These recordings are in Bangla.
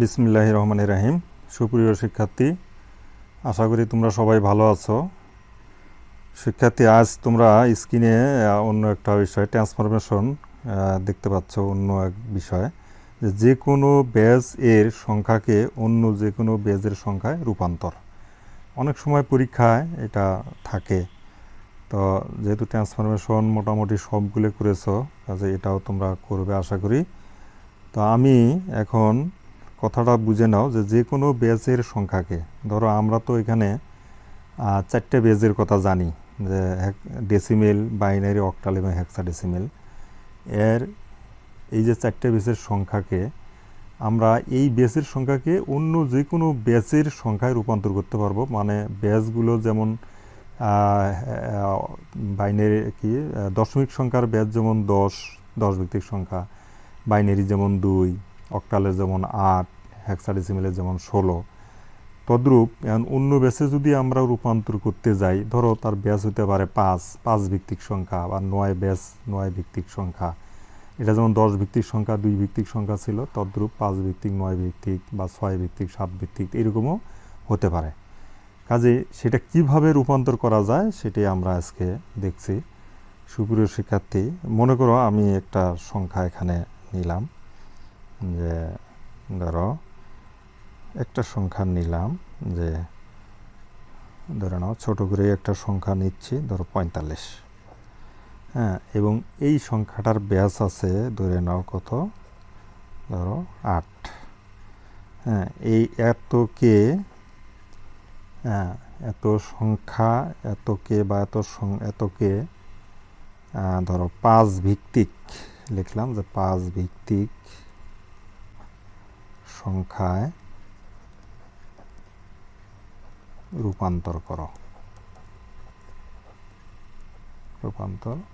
বিসমিল্লাহির রহমানির রহিম। সুপ্রিয় শিক্ষার্থী, আশা করি তোমরা সবাই ভালো আছো। শিক্ষার্থী, আজ তোমরা স্ক্রিনে অন্য একটা বিষয় ট্রান্সফরমেশন দেখতে পাচ্ছ। অন্য এক বিষয় যে কোনো বেজ এর সংখ্যাকে অন্য যে কোনো বেজের সংখ্যায় রূপান্তর। অনেক সময় পরীক্ষায় এটা থাকে। তো যেহেতু ট্রান্সফরমেশন মোটামুটি সবগুলো করেছো, কাজে এটাও তোমরা করবে আশা করি। তো আমি এখন কথাটা বুঝে নাও যে কোনো বেজের সংখ্যাকে, ধরো আমরা তো এখানে 4টে বেজের কথা জানি, যে ডেসিমেল, বাইনারি, অক্টাল এবং হেক্সাডেসিমেল। এর এই যে 4টে বেজের সংখ্যাকে আমরা এই বেজের সংখ্যাকে অন্য যে কোনো বেজের সংখ্যায় রূপান্তর করতে পারবো। মানে বেজগুলো যেমন বাইনারি দশমিক সংখ্যার বেজ যেমন 10 ভিত্তিক সংখ্যা, বাইনারি যেমন 2, অক্টালের যেমন 8, হেক্সাডেসিমেলের যেমন 16। তদ্রূপ এখন অন্য বেসে যদি আমরা রূপান্তর করতে যাই, ধরো তার বেস হতে পারে 5 ভিত্তিক সংখ্যা, বা 9 ভিত্তিক সংখ্যা। এটা যেমন 10 ভিত্তিক সংখ্যা, 2 ভিত্তিক সংখ্যা ছিল, তদ্রূপ 5 ভিত্তিক, 9 ভিত্তিক বা 6 ভিত্তিক, 7 ভিত্তিক এরকমও হতে পারে। কাজে সেটা কিভাবে রূপান্তর করা যায় সেটাই আমরা আজকে দেখছি। সুপ্রিয় শিক্ষার্থী, মনে করো আমি একটা সংখ্যা এখানে নিলাম, যে ধরো একটা সংখ্যা নিলাম, যে ধরে নাও ছোটো করে একটা সংখ্যা নিচ্ছি, ধরো 45। হ্যাঁ, এবং এই সংখ্যাটার ব্যাস আছে ধরে নাও কত, ধরো 8। হ্যাঁ, এই এতকে, হ্যাঁ এত সংখ্যা, এতকে বা এতকে ধরো 5 ভিত্তিক লিখলাম, যে 5 ভিত্তিক সংখ্যায় রূপান্তর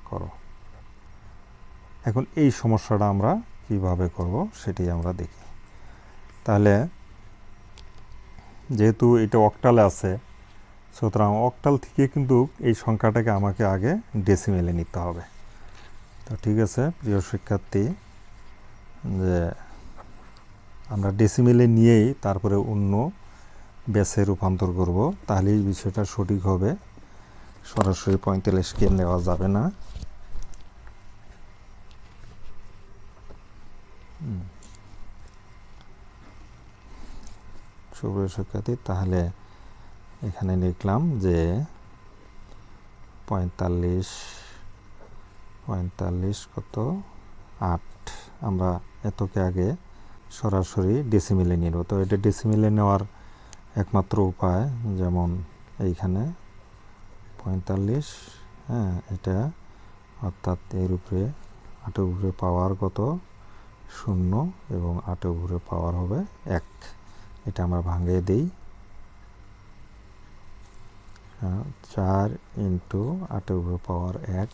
করো। এখন এই সমস্যাটা আমরা কিভাবে করব সেটাই আমরা দেখি। তাহলে যেহেতু এটা অক্টালে আছে, সুতরাং অক্টাল থেকে কিন্তু এই সংখ্যাটাকে আমাকে আগে ডেসিমেলে নিতে হবে। তো ঠিক আছে প্রিয় শিক্ষার্থী, যে আমরা ডেসিমেলে নিয়েই তারপরে অন্য বেসে রূপান্তর করব, তাহলে এই বিষয়টা সঠিক হবে। সরাসরি 45কে নেওয়া যাবে না। সুপ্রিয় শিক্ষার্থী, তাহলে এখানে লিখলাম যে 45 কত 8। আমরা এতকে আগে সরাসরি ডেসিমেলে নিব। তো এটা ডেসিমেলে নেওয়ার একমাত্র উপায়, যেমন এইখানে 45, হ্যাঁ এটা অর্থাৎ এর উপরে 8 উপরে পাওয়ার কত 0, এবং 8 উপরে পাওয়ার হবে 1। এটা আমরা ভাঙিয়ে দিই। 4 ইন্টু 8 উপরে পাওয়ার 1,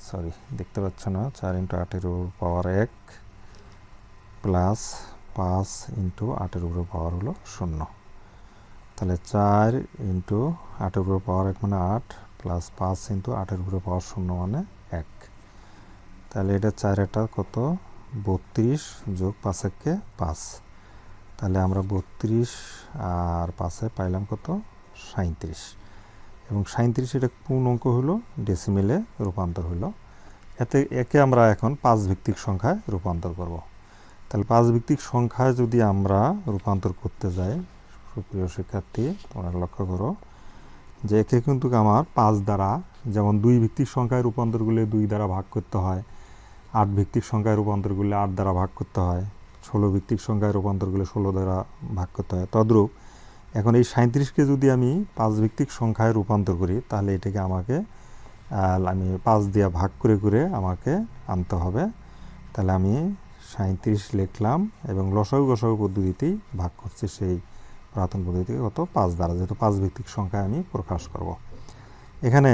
সরি দেখতে পাচ্ছ না, 4 ইন্টু 8 উপরে পাওয়ার 1 প্লাস 5 ইন্টু 8 উপরে পাওয়ার হলো 0। তাহলে 4 ইন্টু 8 উপরে পাওয়ার 1 মানে 8, প্লাস 5 ইন্টু 8 উপরে পাওয়ার 0 মানে 1। তাহলে এটা 4 এটা কত 32, যোগ 5 একে 5। তাহলে আমরা 32 আর 5-এ পাইলাম কত 37। এবং 37 এটা পূর্ণ অঙ্ক হলো, ডেসিমেলে রূপান্তর হলো। একে আমরা এখন 5 ভিত্তিক সংখ্যায় রূপান্তর করব। তাহলে 5 ভিত্তিক সংখ্যায় যদি আমরা রূপান্তর করতে যাই, সুপ্রিয় শিক্ষার্থী তোমরা লক্ষ্য করো যে একে কিন্তু আমার 5 দ্বারা, যেমন 2 ভিত্তিক সংখ্যায় রূপান্তর করলে 2 দ্বারা ভাগ করতে হয়, 8 ভিত্তিক সংখ্যায় রূপান্তর করলে 8 দ্বারা ভাগ করতে হয়, 16 ভিত্তিক সংখ্যায় রূপান্তর করলে 16 দ্বারা ভাগ করতে হয়। তদ্রূপ এখন এই 37কে যদি আমি 5 ভিত্তিক সংখ্যায় রূপান্তর করি, তাহলে এটাকে আমি 5 দিয়ে ভাগ করে আমাকে আনতে হবে। তাহলে আমি 37 লিখলাম, এবং লসাগু গসাগু পদ্ধতিতেই ভাগ করছি, সেই পুরাতন পদ্ধতিতে কত 5 দ্বারা, যেহেতু 5 ভিত্তিক সংখ্যায় আমি প্রকাশ করব। এখানে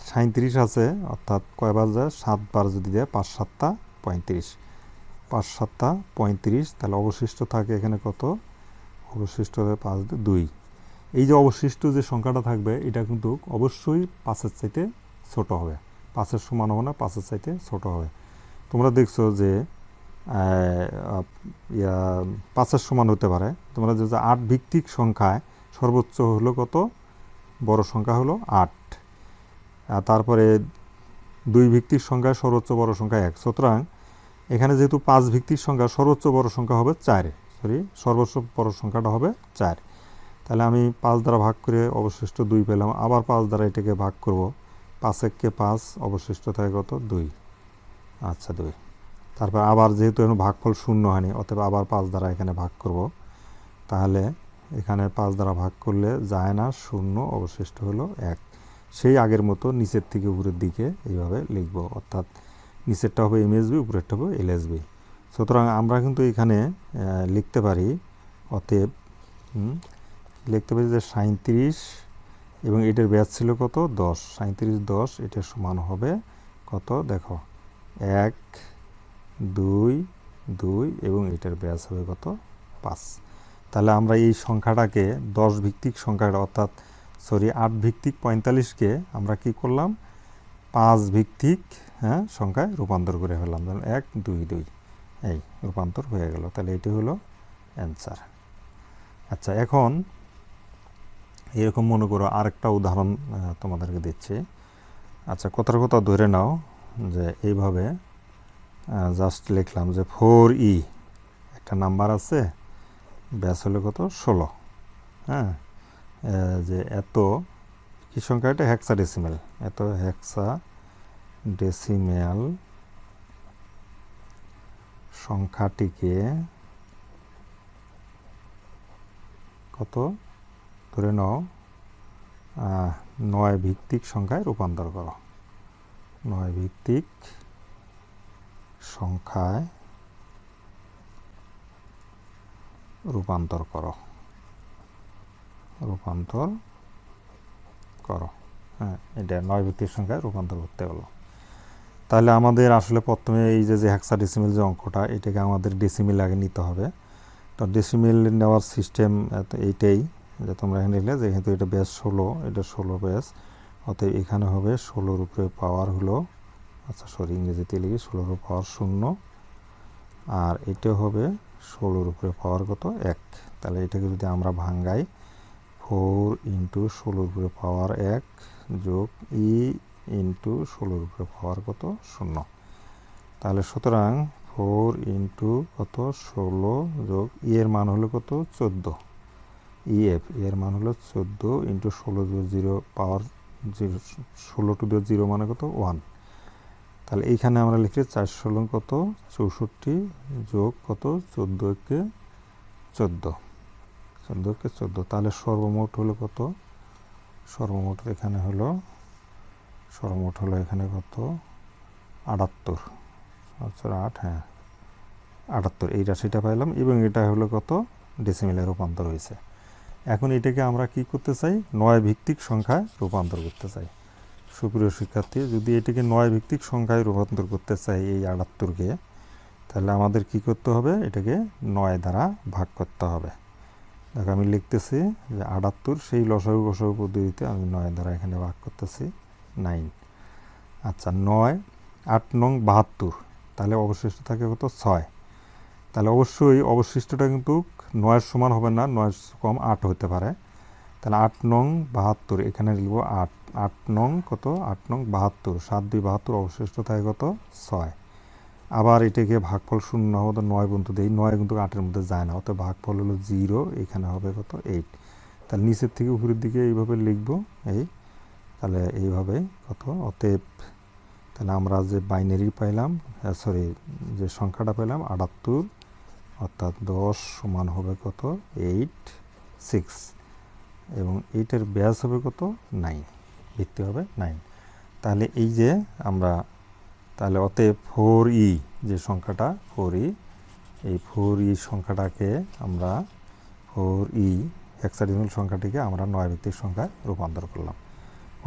37 আছে, অর্থাৎ কয়বার যায় 7 বার যদি দেয়, 5 7 35, 5 7 35। তাহলে অবশিষ্ট থাকে এখানে কত, অবশিষ্ট হবে 5 2। এই যে অবশিষ্ট যে সংখ্যাটা থাকবে, এটা কিন্তু অবশ্যই 5-এর চাইতে ছোট হবে, 5-এর সমান হবে না, 5-এর চাইতে ছোট হবে। তোমরা দেখছো যে 5-এর সমান হতে পারে। তোমরা যে 8 ভিত্তিক সংখ্যায় সর্বোচ্চ হলো কত, বড় সংখ্যা হলো 8, আর তারপরে 2 ভিত্তিক সংখ্যায় সর্বোচ্চ বড় সংখ্যা 1। সুতরাং এখানে যেহেতু 5 ভিত্তিক সংখ্যা, সর্বোচ্চ বড় সংখ্যা হবে 4, সর্বোচ্চ বড় সংখ্যাটা হবে 4। তাহলে আমি 5 দ্বারা ভাগ করে অবশিষ্ট 2 পেলাম, আবার 5 দ্বারা এটাকে ভাগ করব, 5 × 5, অবশিষ্ট থাকে কত, 2। আচ্ছা 2। তারপর আবার যেহেতু এখন ভাগফল শূন্য হয়নি, অতএব আবার 5 দ্বারা এখানে ভাগ করব, তাহলে এখানে 5 দ্বারা ভাগ করলে যায় না, 0, অবশিষ্ট হলো 1। সেই আগের মতো নিচের থেকে উপরের দিকে এইভাবে লিখব, অর্থাৎ নিচেরটা হবে এমএসবি, উপরেরটা হবে এলএসবি। সুতরাং আমরা কিন্তু এখানে লিখতে পারি, অতএব লিখতে পারি যে 37, এবং এটার ব্যাস ছিল কত, 10, 37 10, এটার সমান হবে কত, দেখো 1 2 2, এবং এটার ব্যাস হবে কত, 5। তাহলে আমরা এই সংখ্যাটাকে 10 ভিত্তিক সংখ্যাটা, অর্থাৎ 8 ভিত্তিক 45কে আমরা কি করলাম, 5 ভিত্তিক সংখ্যায় রূপান্তর করে ফেললাম। ধরুন 1 2 2, এই রূপান্তর হয়ে গেল। তাহলে এটি হলো অ্যান্সার। আচ্ছা, এখন এরকম মনে করো আরেকটা উদাহরণ তোমাদেরকে দিচ্ছি। আচ্ছা, কথার কথা ধরে নাও যে এইভাবে জাস্ট লিখলাম যে 4e, একটা নাম্বার আছে, ব্যাস হলো কত, 16। হ্যাঁ, যে এত কি সংখ্যা, এটা হেক্সাডেসিমেল, এত হেক্সাডেসিমেল সংখ্যাটিকে কত, ধরে নাও 9 ভিত্তিক সংখ্যায় রূপান্তর করো, 9 ভিত্তিক সংখ্যায় রূপান্তর করো, হ্যাঁ, এটা 9 ভিত্তিক সংখ্যায় রূপান্তর করতে হলো। তাহলে আমাদের আসলে প্রথমে এই যে হেক্সাডেসিমেল যে অঙ্কটা, এটাকে আমাদের ডেসিমেল আগে নিতে হবে। তো ডেসিমেল নেওয়ার সিস্টেম এইটাই, যে তোমরা এখানে লিখলে যে যেহেতু এটা ব্যাস 16, এটা 16 ব্যাস, অতএব এখানে হবে 16-র উপরে পাওয়ার হলো, আচ্ছা সরি, ইংরেজিতে লিখি 16-র পাওয়ার 0, আর এটা হবে 16-র উপরে পাওয়ার কত, 1। তাহলে এটাকে যদি আমরা ভাঙ্গাই, 4 × 16-র উপরে পাওয়ার 1 যোগ ই × 16-র উপরে পাওয়ার কত, 0। তাহলে সুতরাং 4 × কত, 16 যোগ ই এর মান হলো কত, 14, ইএফ এর মান হলো 14 × 16 যোগ 0 পাওয়ার 0, 16 টু 0 মানে কত, 1। তাহলে এইখানে আমরা লিখি 4 কত, 64 যোগ কত, 14 × 14, 14 × 14। তাহলে সর্বমোট হলো কত, সর্বমোট এখানে হলো এখানে কত, 78, আচ্ছা 8, হ্যাঁ 78, এই রাশিটা পাইলাম, এবং এটা হলো কত, ডেসিমেলে রূপান্তর হয়েছে। এখন এটাকে আমরা কি করতে চাই, 9 ভিত্তিক সংখ্যায় রূপান্তর করতে চাই। সুপ্রিয় শিক্ষার্থী, যদি এটাকে 9 ভিত্তিক সংখ্যায় রূপান্তর করতে চাই এই 78কে, তাহলে আমাদের কি করতে হবে, এটাকে 9 দ্বারা ভাগ করতে হবে। দেখো আমি লিখতেছি যে 78, সেই লসাগু গসাগু পদ্ধতিতে আমি 9 দ্বারা এখানে ভাগ করতেছি, 9। আচ্ছা 9, 8 নং 72, তাহলে অবশিষ্ট থাকে কত, 6। তাহলে অবশ্যই অবশিষ্টটা কিন্তু 9-এর সমান হবে না, 9 কম 8 হতে পারে। তাহলে 8 নং 72, এখানে লিখব 8, 8 নং কত, 8 নং 72, 7 2 72, অবশিষ্ট থাকে কত, 6। আবার এটাকে ভাগফল শূন্য হবে, 9 পর্যন্ত দেই, 9 কিন্তু 8-এর মধ্যে যায় না, অত ভাগফল হলো 0, এখানে হবে কত, 8। তাহলে নিচের থেকে উপরের দিকে এইভাবে লিখব, এই তাহলে এইভাবে কত, অতএব তাহলে আমরা যে বাইনারি পাইলাম, সরি যে সংখ্যাটা পেলাম 78, অর্থাৎ 10 সমান হবে কত, 8 6, এবং এইটার ব্যাস হবে কত, 9, ভিত্তি হবে 9। তাহলে এই যে আমরা, তাহলে অতএব 4e যে সংখ্যাটা, 4e, এই 4e সংখ্যাটাকে আমরা 4e হেক্সাডেসিমেল সংখ্যাটিকে আমরা 9 ভিত্তিক সংখ্যায় রূপান্তর করলাম।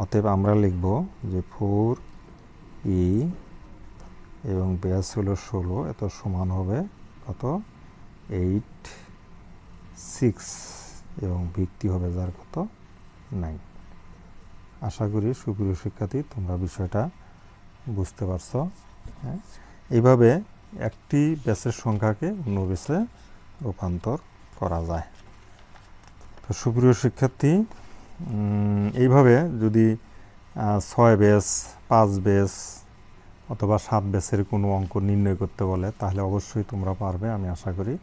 অতএব আমরা লিখব যে 4e এবং ব্যাস হলো 16, এত সমান হবে কত, 8 6, এবং ভিত্তি হবে যার কত, 9। আশা করি সুপ্রিয় শিক্ষার্থী তোমরা বিষয়টা বুঝতে পারছো। হ্যাঁ, এইভাবে একটি বেসের সংখ্যাকে অন্য বেসে রূপান্তর করা যায়। তো সুপ্রিয় শিক্ষার্থী, এইভাবে যদি 6 বেস, 5 বেস অথবা 7 বেসের কোনো অঙ্ক নির্ণয় করতে বলে তাহলে অবশ্যই তোমরা পারবে, আমি আশা করি।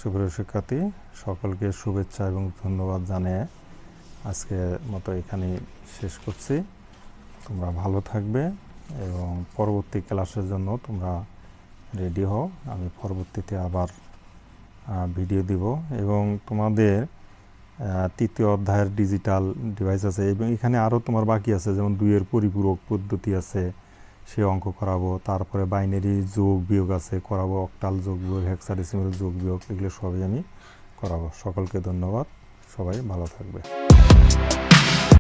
সুপ্রিয় শিক্ষার্থী, সকলকে শুভেচ্ছা এবং ধন্যবাদ জানিয়ে আজকের মতো এখানেই শেষ করছি। তোমরা ভালো থাকবে এবং পরবর্তী ক্লাসের জন্য তোমরা রেডি হও। আমি পরবর্তীতে আবার ভিডিও দিব এবং তোমাদের তৃতীয় অধ্যায়ের ডিজিটাল ডিভাইস আছে এবং এখানে আরও তোমার বাকি আছে, যেমন 2-এর পরিপূরক পদ্ধতি আছে, সে অঙ্ক করাবো। তারপরে বাইনারি যোগ বিয়োগ আছে, করাবো। অক্টাল যোগ বিয়োগ, হেক্সাডেসিমাল যোগ বিয়োগ, এগুলো সবই আমি করাবো। সকলকে ধন্যবাদ, সবাই ভালো থাকবে।